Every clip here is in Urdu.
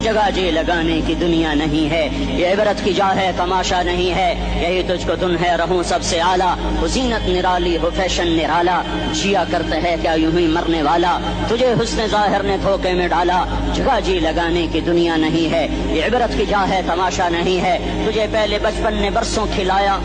جگہ جی لگانے کی دنیا نہیں ہے، یہ عبرت کی جا ہے تماشا نہیں ہے، یہی تجھ کو دن ہے رہوں سب سے اعلیٰ، وہ زینت نرالی ہو فیشن نرالا، جیا کرتا ہے کیا یوں ہی مرنے والا، تجھے حسن ظاہر نے دھوکے میں ڈالا، جگہ جی لگانے کی دنیا نہیں ہے، یہ عبرت کی جا ہے تماشا نہیں ہے، تجھے پہلے بچپن نے برسوں کھلایا،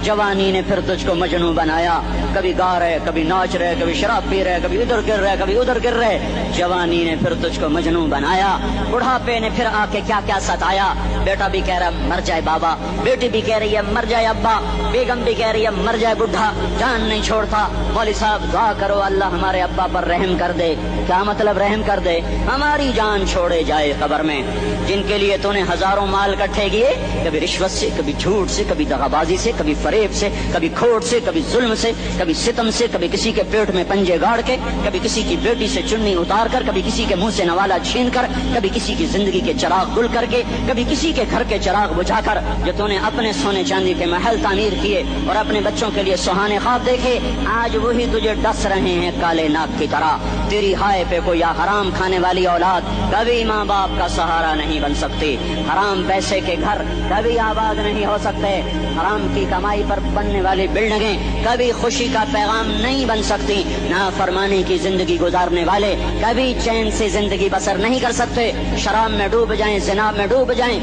جوانی نے پھر تجھ کو مجنوں بنایا، کبھی گا رہے کبھی ناچ رہے کبھی شراب پی رہے کبھی ادھر گر رہے کبھی ادھر گر رہے، جوانی نے پھر تجھ کو مجنوں بنایا، بڑھاپے نے پھر آ کے کیا کیا ستایا، بیٹا بھی کہہ رہا مر جائے بابا، بیٹی بھی کہہ رہی ہے مر جائے ابا، بیگم بھی کہہ رہی ہے مر جائے بڈھا، جان نہیں چھوڑتا، مولوی صاحب دعا کرو اللہ ہمارے ابا پر رحم کر دے، کیا مطلب رحم کر دے، ہماری جان چھوڑے جائے قبر میں، جن کے لیے تو نے ہزاروں مال اکٹھے کیے، کبھی رشوت سے کبھی جھوٹ سے کبھی دغا بازی سے کبھی فریب سے کبھی کھوٹ سے کبھی ظلم سے کبھی ستم سے، کبھی کسی کے پیٹ میں پنجے گاڑ کے، کبھی کسی کی بیٹی سے چننی اتار کر، کبھی کسی کے منہ سے نوالا چھین کر، کبھی کسی کی زندگی کے چراغ گل کر کے، کبھی کسی کے گھر کے چراغ بجھا کر، جو تو نے اپنے سونے چاندی کے محل تعمیر کیے اور اپنے بچوں کے لیے سہانے خواب دیکھے، آج وہی تجھے ڈس رہے ہیں کالے ناک کی طرح، تیری ہائے پہ کوئی حرام کھانے والی اولاد کبھی ماں باپ کا سہارا نہیں بن سکتی، حرام پیسے کے گھر کبھی آباد نہیں ہو سکتے، حرام کی کمائی پر بننے والی بلڈنگیں کبھی خوشی کا پیغام نہیں بن سکتی، نافرمانی کی زندگی گزارنے والے کبھی چین سے زندگی بسر نہیں کر سکتے، شراب میں ڈوب جائیں، زنا میں ڈوب جائیں،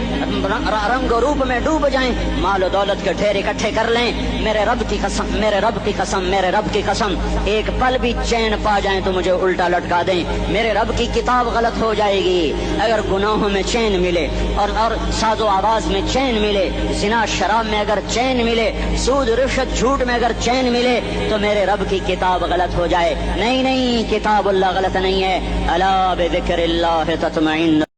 رنگ و روپ میں ڈوب جائیں، مال و دولت کے ڈھیر اکٹھے کر لیں، میرے رب کی قسم میرے رب کی قسم میرے رب کی قسم، ایک پل بھی چین پا جائیں تو مجھے الٹا لٹکا دیں، میرے رب کی کتاب غلط ہو جائے گی، اگر گناہوں میں چین ملے اور ساز و آواز میں چین ملے، زنا شراب میں اگر چین ملے، سود رشوت جھوٹ میں اگر چین ملے تو میرے رب کی کتاب غلط ہو جائے، نہیں کتاب اللہ غلط نہیں ہے، الا بذکر اللہ تطمئن